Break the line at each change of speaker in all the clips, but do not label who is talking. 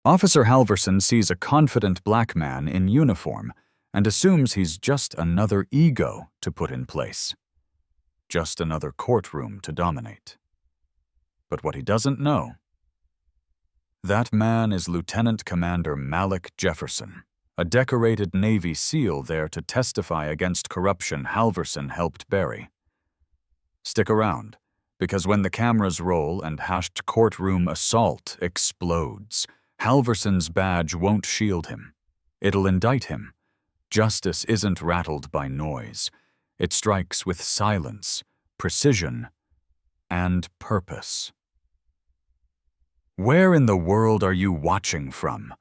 Officer Halvorson sees a confident black man in uniform and assumes he's just another ego to put in place. Just another courtroom to dominate. But what he doesn't know, that man is Lieutenant Commander Malick Jefferson, a decorated Navy SEAL there to testify against corruption Halvorson helped bury. Stick around, because when the cameras roll and #courtroom assault explodes, Halvorson's badge won't shield him. It'll indict him. Justice isn't rattled by noise. It strikes with silence, precision, and purpose. Where in the world are you watching from?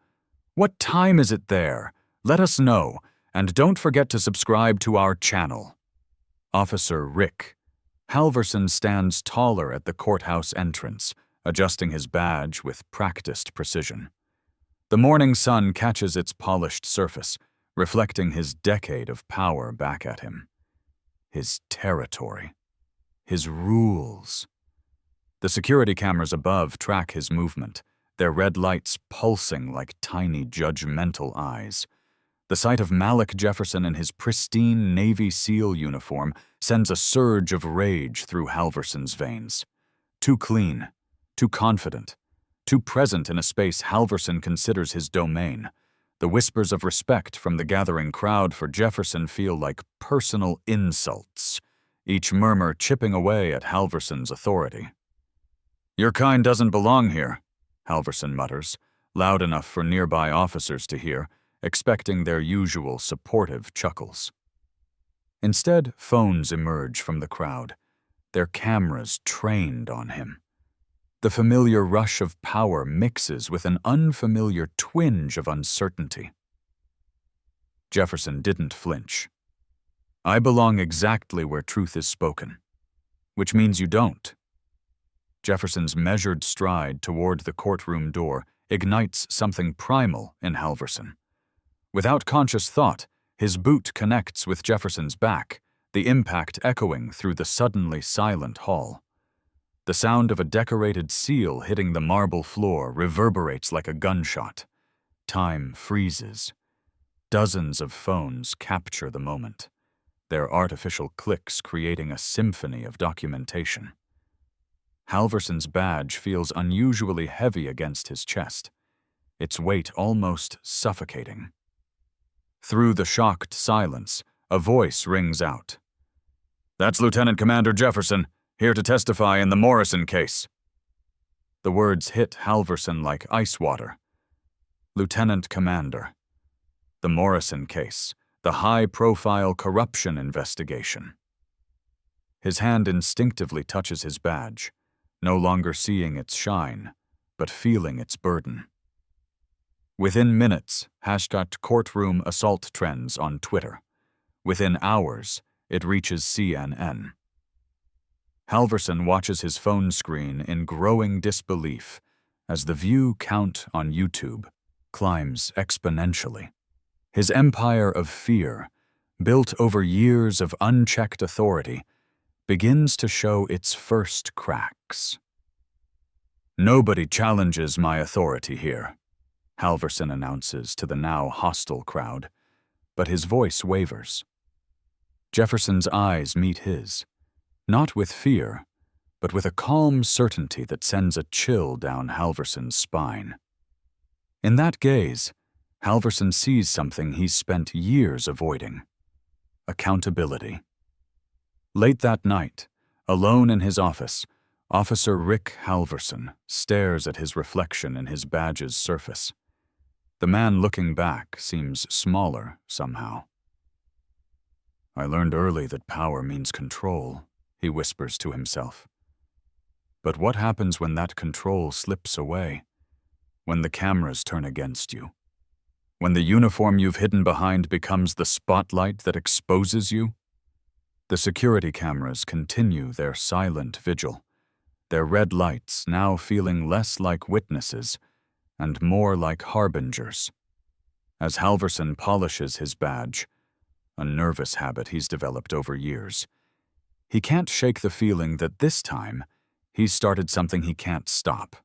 What time is it there? Let us know, and don't forget to subscribe to our channel. Officer Rick. Halvorson stands taller at the courthouse entrance, adjusting his badge with practiced precision. The morning sun catches its polished surface, reflecting his decade of power back at him. His territory. His rules. The security cameras above track his movement, their red lights pulsing like tiny judgmental eyes. The sight of Malick Jefferson in his pristine Navy SEAL uniform sends a surge of rage through Halvorson's veins. Too clean, too confident, too present in a space Halvorson considers his domain. The whispers of respect from the gathering crowd for Jefferson feel like personal insults, each murmur chipping away at Halvorson's authority. "Your kind doesn't belong here," Halvorson mutters, loud enough for nearby officers to hear, expecting their usual supportive chuckles. Instead, phones emerge from the crowd, their cameras trained on him. The familiar rush of power mixes with an unfamiliar twinge of uncertainty. Jefferson didn't flinch. "I belong exactly where truth is spoken," which means you don't. Jefferson's measured stride toward the courtroom door ignites something primal in Halvorson. Without conscious thought, his boot connects with Jefferson's back, the impact echoing through the suddenly silent hall. The sound of a decorated SEAL hitting the marble floor reverberates like a gunshot. Time freezes. Dozens of phones capture the moment, their artificial clicks creating a symphony of documentation. Halvorson's badge feels unusually heavy against his chest, its weight almost suffocating. Through the shocked silence, a voice rings out. "That's Lieutenant Commander Jefferson, here to testify in the Morrison case." The words hit Halvorson like ice water. Lieutenant Commander. The Morrison case, the high-profile corruption investigation. His hand instinctively touches his badge, no longer seeing its shine, but feeling its burden. Within minutes, #courtroom assault trends on Twitter. Within hours, it reaches CNN. Halvorson watches his phone screen in growing disbelief as the view count on YouTube climbs exponentially. His empire of fear, built over years of unchecked authority, begins to show its first cracks. "Nobody challenges my authority here," Halvorson announces to the now hostile crowd, but his voice wavers. Jefferson's eyes meet his, not with fear, but with a calm certainty that sends a chill down Halvorson's spine. In that gaze, Halvorson sees something he's spent years avoiding: accountability. Late that night, alone in his office, Officer Rick Halvorson stares at his reflection in his badge's surface. The man looking back seems smaller somehow. "I learned early that power means control," he whispers to himself. But what happens when that control slips away? When the cameras turn against you? When the uniform you've hidden behind becomes the spotlight that exposes you? The security cameras continue their silent vigil, their red lights now feeling less like witnesses and more like harbingers. As Halvorson polishes his badge, a nervous habit he's developed over years, he can't shake the feeling that this time he's started something he can't stop.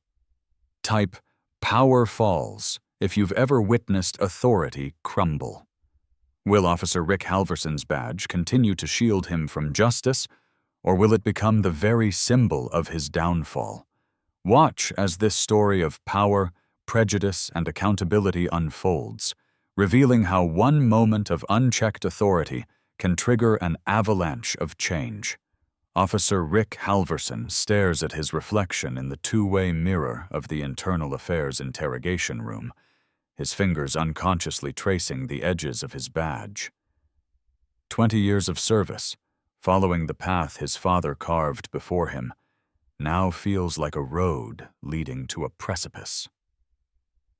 Type Power falls if you've ever witnessed authority crumble. Will Officer Rick Halvorson's badge continue to shield him from justice, or will it become the very symbol of his downfall? Watch as this story of power, prejudice, and accountability unfolds, revealing how one moment of unchecked authority can trigger an avalanche of change. Officer Rick Halvorson stares at his reflection in the two-way mirror of the Internal Affairs interrogation room, his fingers unconsciously tracing the edges of his badge. 20 years of service, following the path his father carved before him, now feels like a road leading to a precipice.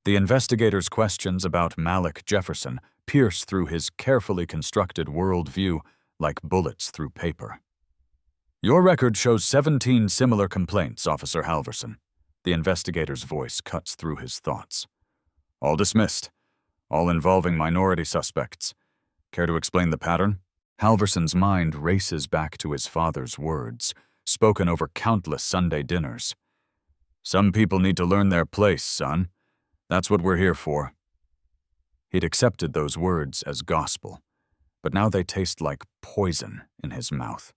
The investigator's questions about Malick Jefferson pierce through his carefully constructed worldview like bullets through paper. Your record shows 17 similar complaints, Officer Halvorson. The investigator's voice cuts through his thoughts. All dismissed, all involving minority suspects. Care to explain the pattern? Halvorson's mind races back to his father's words, spoken over countless Sunday dinners. Some people need to learn their place, son. That's what we're here for. He'd accepted those words as gospel, but now they taste like poison in his mouth.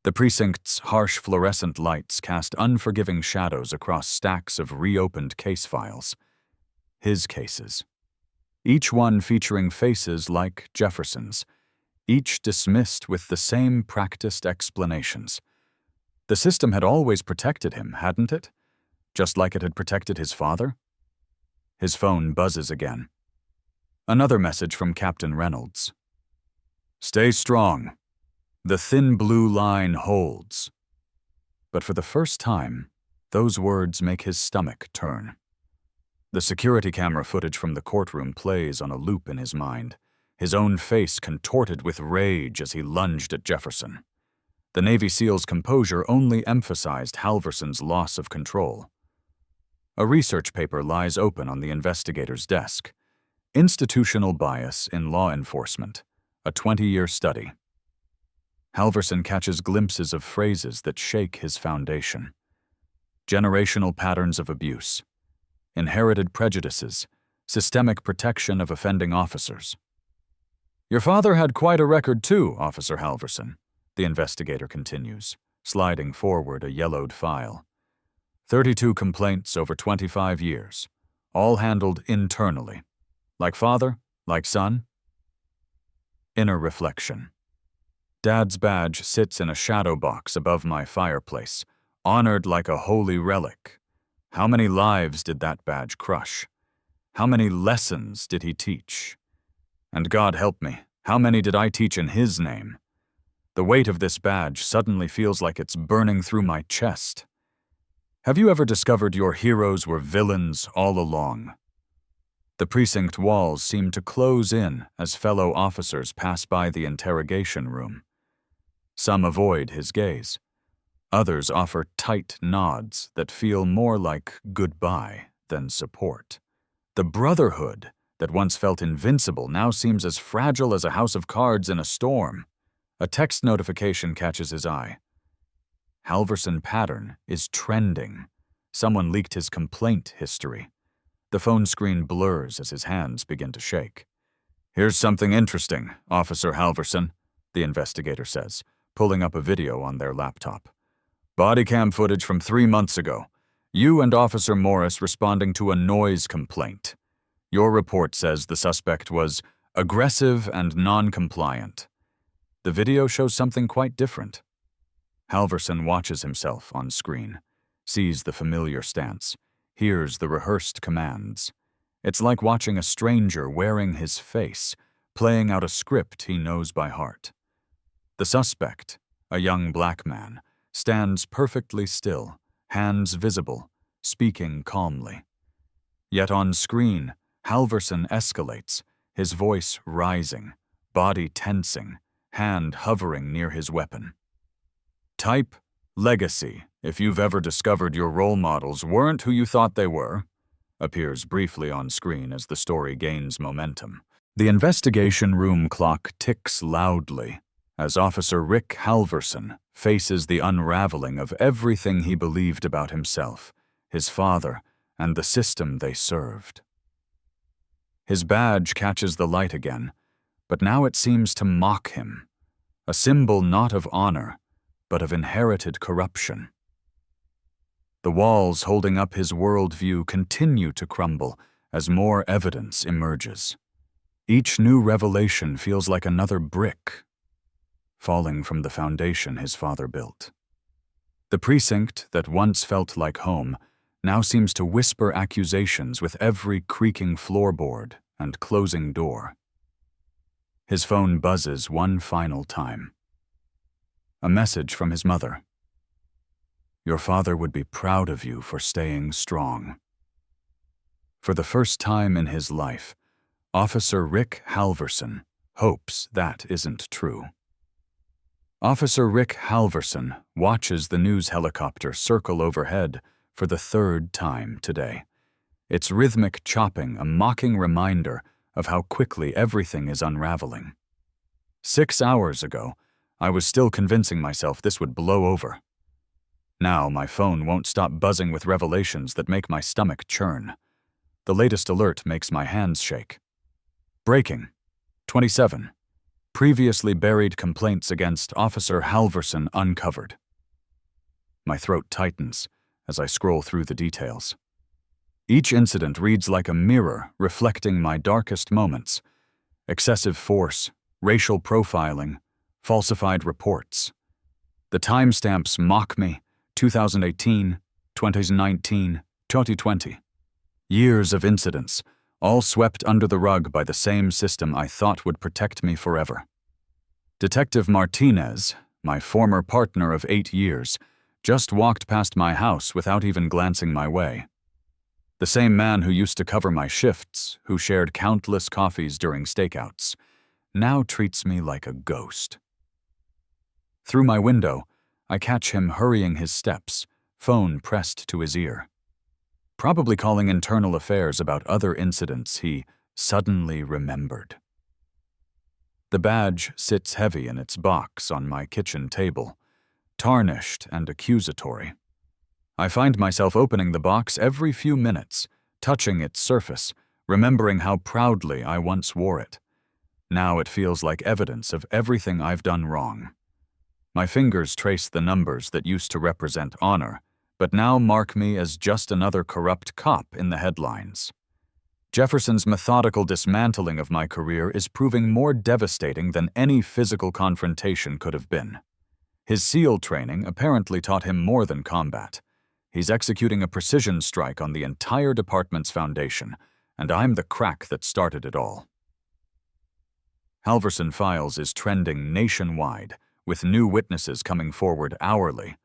The precinct's harsh fluorescent lights cast unforgiving shadows across stacks of reopened case files. His cases. Each one featuring faces like Jefferson's, each dismissed with the same practiced explanations. The system had always protected him, hadn't it? Just like it had protected his father? His phone buzzes again. Another message from Captain Reynolds. Stay strong. The thin blue line holds. But for the first time, those words make his stomach turn. The security camera footage from the courtroom plays on a loop in his mind, his own face contorted with rage as he lunged at Jefferson. The Navy SEAL's composure only emphasized Halvorson's loss of control. A research paper lies open on the investigator's desk. Institutional Bias in Law Enforcement, a 20-year study. Halvorson catches glimpses of phrases that shake his foundation. Generational patterns of abuse, inherited prejudices, systemic protection of offending officers. Your father had quite a record too, Officer Halvorson, the investigator continues, sliding forward a yellowed file. 32 complaints over 25 years, all handled internally. Like father, like son. Inner reflection. Dad's badge sits in a shadow box above my fireplace, honored like a holy relic. How many lives did that badge crush? How many lessons did he teach? And God help me, how many did I teach in his name? The weight of this badge suddenly feels like it's burning through my chest. Have you ever discovered your heroes were villains all along? The precinct walls seem to close in as fellow officers pass by the interrogation room. Some avoid his gaze. Others offer tight nods that feel more like goodbye than support. The brotherhood that once felt invincible now seems as fragile as a house of cards in a storm. A text notification catches his eye. Halvorson pattern is trending. Someone leaked his complaint history. The phone screen blurs as his hands begin to shake. Here's something interesting, Officer Halvorson, the investigator says, pulling up a video on their laptop. Body cam footage from 3 months ago. You and Officer Morris responding to a noise complaint. Your report says the suspect was aggressive and non-compliant. The video shows something quite different. Halvorson watches himself on screen, sees the familiar stance, hears the rehearsed commands. It's like watching a stranger wearing his face, playing out a script he knows by heart. The suspect, a young black man, stands perfectly still, hands visible, speaking calmly. Yet on screen, Halvorson escalates, his voice rising, body tensing, hand hovering near his weapon. Type, legacy, if you've ever discovered your role models weren't who you thought they were, appears briefly on screen as the story gains momentum. The investigation room clock ticks loudly as Officer Rick Halvorson faces the unraveling of everything he believed about himself, his father, and the system they served. His badge catches the light again, but now it seems to mock him, a symbol not of honor, but of inherited corruption. The walls holding up his worldview continue to crumble as more evidence emerges. Each new revelation feels like another brick falling from the foundation his father built. The precinct that once felt like home now seems to whisper accusations with every creaking floorboard and closing door. His phone buzzes one final time. A message from his mother. Your father would be proud of you for staying strong. For the first time in his life, Officer Rick Halvorson hopes that isn't true. Officer Rick Halvorson watches the news helicopter circle overhead for the third time today. Its rhythmic chopping a mocking reminder of how quickly everything is unraveling. 6 hours ago, I was still convincing myself this would blow over. Now my phone won't stop buzzing with revelations that make my stomach churn. The latest alert makes my hands shake. Breaking. 27. Previously buried complaints against Officer Halvorson uncovered. My throat tightens as I scroll through the details. Each incident reads like a mirror reflecting my darkest moments. Excessive force, racial profiling, falsified reports. The timestamps mock me: 2018, 2019, 2020. Years of incidents, all swept under the rug by the same system I thought would protect me forever. Detective Martinez, my former partner of 8 years, just walked past my house without even glancing my way. The same man who used to cover my shifts, who shared countless coffees during stakeouts, now treats me like a ghost. Through my window, I catch him hurrying his steps, phone pressed to his ear. Probably calling internal affairs about other incidents he suddenly remembered. The badge sits heavy in its box on my kitchen table, tarnished and accusatory. I find myself opening the box every few minutes, touching its surface, remembering how proudly I once wore it. Now it feels like evidence of everything I've done wrong. My fingers trace the numbers that used to represent honor, but now mark me as just another corrupt cop in the headlines. Jefferson's methodical dismantling of my career is proving more devastating than any physical confrontation could have been. His SEAL training apparently taught him more than combat. He's executing a precision strike on the entire department's foundation, and I'm the crack that started it all. Halvorson Files is trending nationwide, with new witnesses coming forward hourly.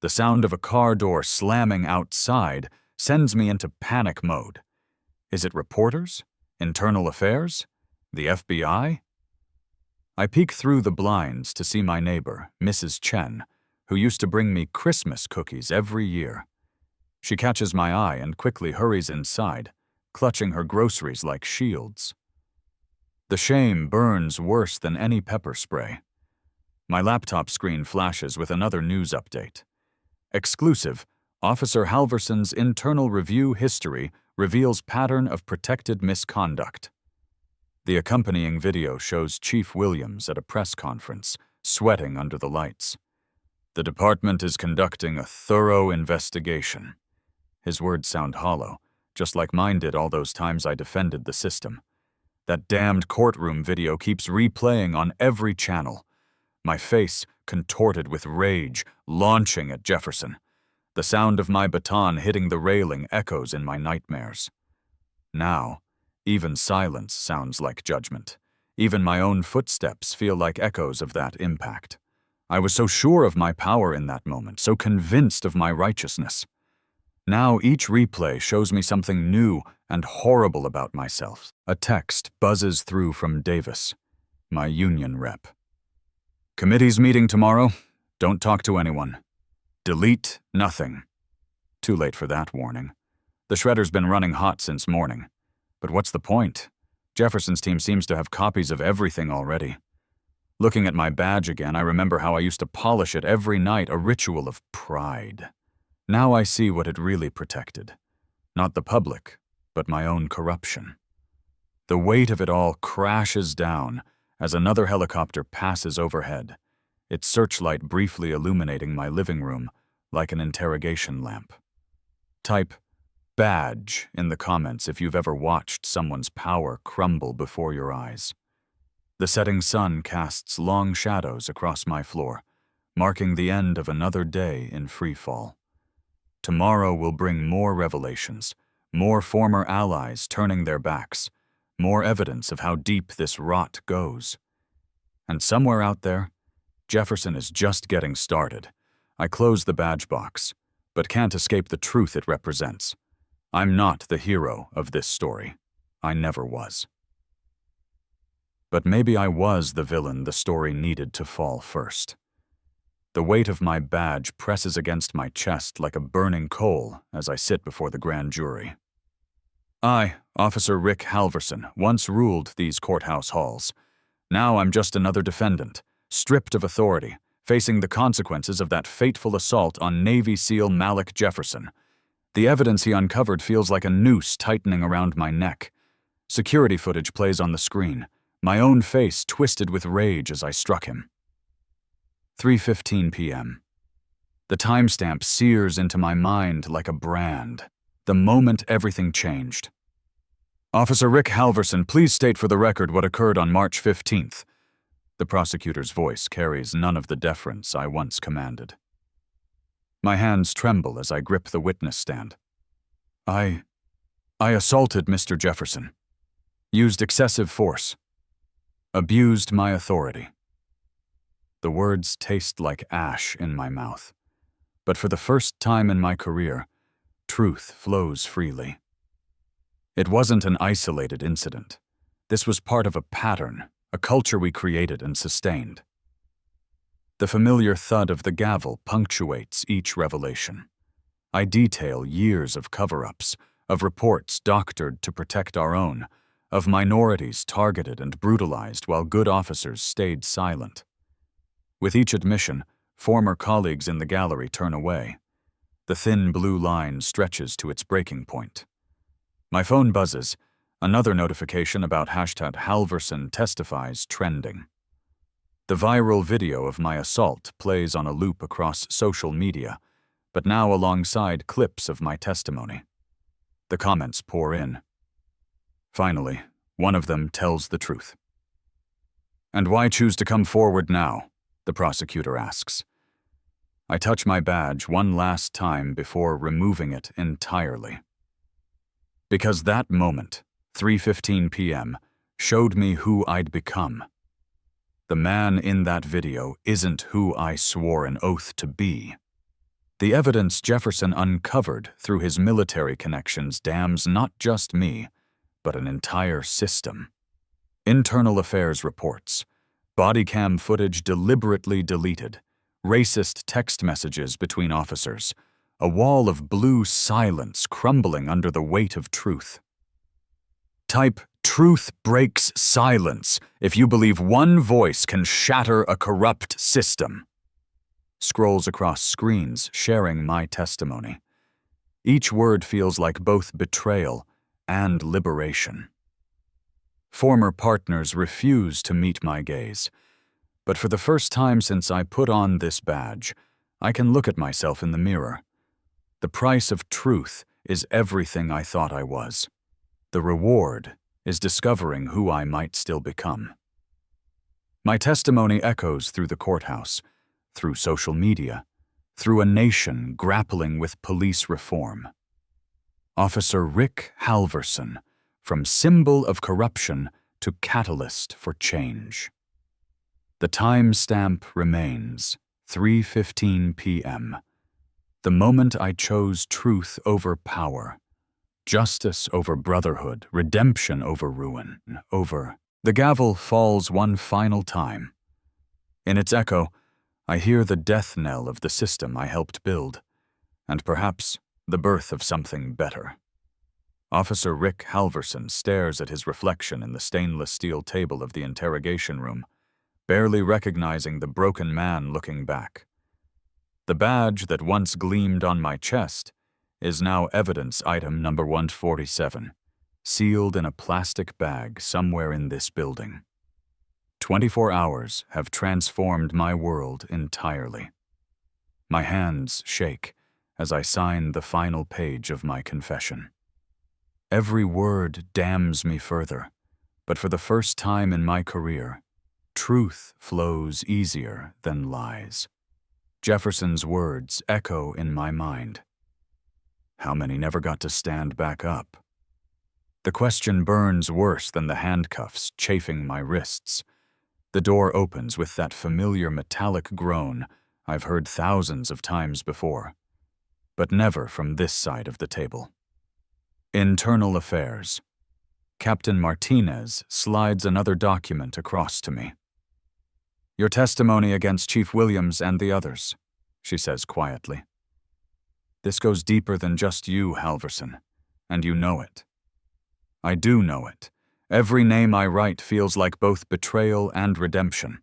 The sound of a car door slamming outside sends me into panic mode. Is it reporters? Internal affairs? The FBI? I peek through the blinds to see my neighbor, Mrs. Chen, who used to bring me Christmas cookies every year. She catches my eye and quickly hurries inside, clutching her groceries like shields. The shame burns worse than any pepper spray. My laptop screen flashes with another news update. Exclusive: Officer Halvorson's internal review history reveals pattern of protected misconduct. The accompanying video shows Chief Williams at a press conference, sweating under the lights. The department is conducting a thorough investigation. His words sound hollow, just like mine did all those times I defended the system. That damned courtroom video keeps replaying on every channel. My face contorted with rage, launching at Jefferson. The sound of my baton hitting the railing echoes in my nightmares. Now, even silence sounds like judgment. Even my own footsteps feel like echoes of that impact. I was so sure of my power in that moment, so convinced of my righteousness. Now each replay shows me something new and horrible about myself. A text buzzes through from Davis, my union rep. Committee's meeting tomorrow. Don't talk to anyone. Delete nothing. Too late for that warning. The shredder's been running hot since morning. But what's the point? Jefferson's team seems to have copies of everything already. Looking at my badge again, I remember how I used to polish it every night, a ritual of pride. Now I see what it really protected. Not the public, but my own corruption. The weight of it all crashes down as another helicopter passes overhead, its searchlight briefly illuminating my living room like an interrogation lamp. Type badge in the comments if you've ever watched someone's power crumble before your eyes. The setting sun casts long shadows across my floor, marking the end of another day in free fall. Tomorrow will bring more revelations, more former allies turning their backs, more evidence of how deep this rot goes. And somewhere out there, Jefferson is just getting started. I close the badge box, but can't escape the truth it represents. I'm not the hero of this story. I never was. But maybe I was the villain the story needed to fall first. The weight of my badge presses against my chest like a burning coal as I sit before the grand jury. I, Officer Rick Halvorson, once ruled these courthouse halls. Now I'm just another defendant, stripped of authority, facing the consequences of that fateful assault on Navy SEAL Malick Jefferson. The evidence he uncovered feels like a noose tightening around my neck. Security footage plays on the screen, my own face twisted with rage as I struck him. 3:15 p.m. The timestamp sears into my mind like a brand, the moment everything changed. Officer Rick Halvorson, please state for the record what occurred on March 15th. The prosecutor's voice carries none of the deference I once commanded. My hands tremble as I grip the witness stand. I assaulted Mr. Jefferson, used excessive force, abused my authority. The words taste like ash in my mouth, but for the first time in my career, truth flows freely. It wasn't an isolated incident. This was part of a pattern, a culture we created and sustained. The familiar thud of the gavel punctuates each revelation. I detail years of cover-ups, of reports doctored to protect our own, of minorities targeted and brutalized while good officers stayed silent. With each admission, former colleagues in the gallery turn away. The thin blue line stretches to its breaking point. My phone buzzes, another notification about #Halvorson testifies trending. The viral video of my assault plays on a loop across social media, but now alongside clips of my testimony. The comments pour in. Finally, one of them tells the truth. "And why choose to come forward now?" the prosecutor asks. I touch my badge one last time before removing it entirely. Because that moment, 3:15 p.m., showed me who I'd become. The man in that video isn't who I swore an oath to be. The evidence Jefferson uncovered through his military connections damns not just me, but an entire system. Internal affairs reports, body cam footage deliberately deleted, racist text messages between officers, a wall of blue silence crumbling under the weight of truth. Type "Truth breaks silence" if you believe one voice can shatter a corrupt system. Scrolls across screens sharing my testimony. Each word feels like both betrayal and liberation. Former partners refuse to meet my gaze, but for the first time since I put on this badge, I can look at myself in the mirror. The price of truth is everything I thought I was. The reward is discovering who I might still become. My testimony echoes through the courthouse, through social media, through a nation grappling with police reform. Officer Rick Halvorson, from symbol of corruption to catalyst for change. The timestamp remains 3:15 p.m. The moment I chose truth over power, justice over brotherhood, redemption over ruin, over. The gavel falls one final time. In its echo, I hear the death knell of the system I helped build, and perhaps the birth of something better. Officer Rick Halvorson stares at his reflection in the stainless steel table of the interrogation room, barely recognizing the broken man looking back. The badge that once gleamed on my chest is now evidence item number 147, sealed in a plastic bag somewhere in this building. 24 hours have transformed my world entirely. My hands shake as I sign the final page of my confession. Every word damns me further, but for the first time in my career, truth flows easier than lies. Jefferson's words echo in my mind. How many never got to stand back up? The question burns worse than the handcuffs chafing my wrists. The door opens with that familiar metallic groan I've heard thousands of times before, but never from this side of the table. Internal Affairs. Captain Martinez slides another document across to me. Your testimony against Chief Williams and the others, she says quietly. This goes deeper than just you, Halvorson, and you know it. I do know it. Every name I write feels like both betrayal and redemption.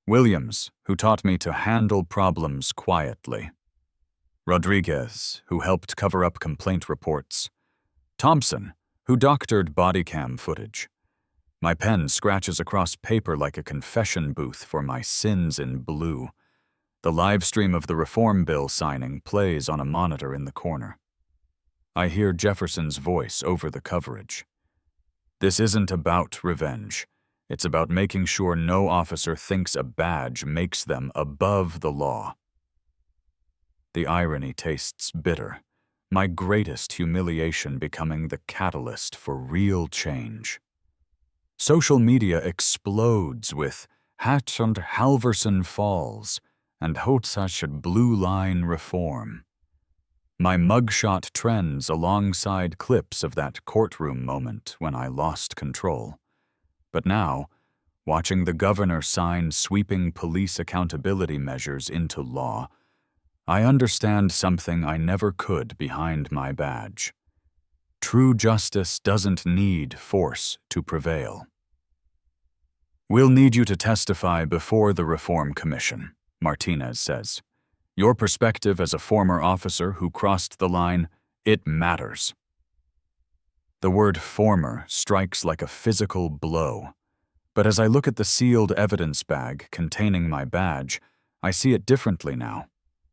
Williams, who taught me to handle problems quietly. Rodriguez, who helped cover up complaint reports. Thompson, who doctored body cam footage. My pen scratches across paper like a confession booth for my sins in blue. The live stream of the reform bill signing plays on a monitor in the corner. I hear Jefferson's voice over the coverage. This isn't about revenge. It's about making sure no officer thinks a badge makes them above the law. The irony tastes bitter, my greatest humiliation becoming the catalyst for real change. Social media explodes with "Hat und Halvorson falls" and "Hotsach blue line reform." My mugshot trends alongside clips of that courtroom moment when I lost control. But now, watching the governor sign sweeping police accountability measures into law, I understand something I never could behind my badge. True justice doesn't need force to prevail. We'll need you to testify before the Reform Commission, Martinez says. Your perspective as a former officer who crossed the line, it matters. The word former strikes like a physical blow. But as I look at the sealed evidence bag containing my badge, I see it differently now.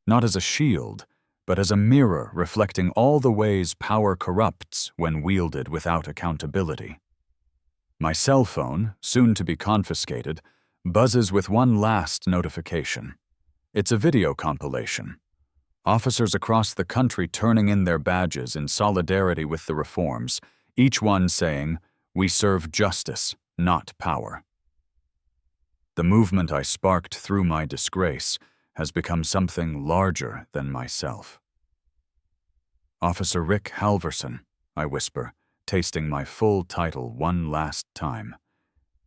Not as a shield, but as a mirror reflecting all the ways power corrupts when wielded without accountability. My cell phone, soon to be confiscated, buzzes with one last notification. It's a video compilation. Officers across the country turning in their badges in solidarity with the reforms, each one saying, "We serve justice, not power." The movement I sparked through my disgrace has become something larger than myself. Officer Rick Halvorson, I whisper, tasting my full title one last time,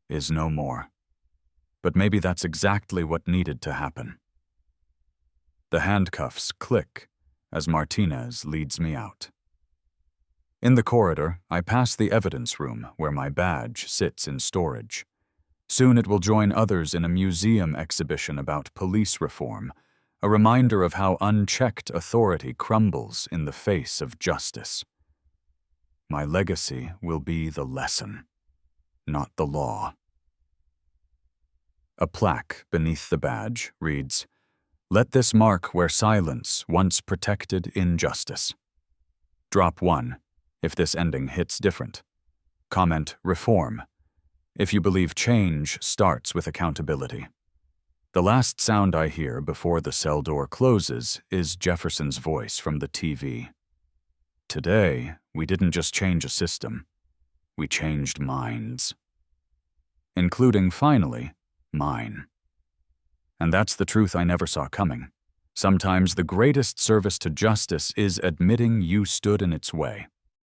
is no more. But maybe that's exactly what needed to happen. The handcuffs click as Martinez leads me out. In the corridor, I pass the evidence room where my badge sits in storage. Soon it will join others in a museum exhibition about police reform, a reminder of how unchecked authority crumbles in the face of justice. My legacy will be the lesson, not the law. A plaque beneath the badge reads, "Let this mark where silence once protected injustice." Drop 1, if this ending hits different. Comment "Reform" if you believe change starts with accountability. The last sound I hear before the cell door closes is Jefferson's voice from the TV. Today, we didn't just change a system, we changed minds. Including, finally, mine. And that's the truth I never saw coming. Sometimes the greatest service to justice is admitting you stood in its way.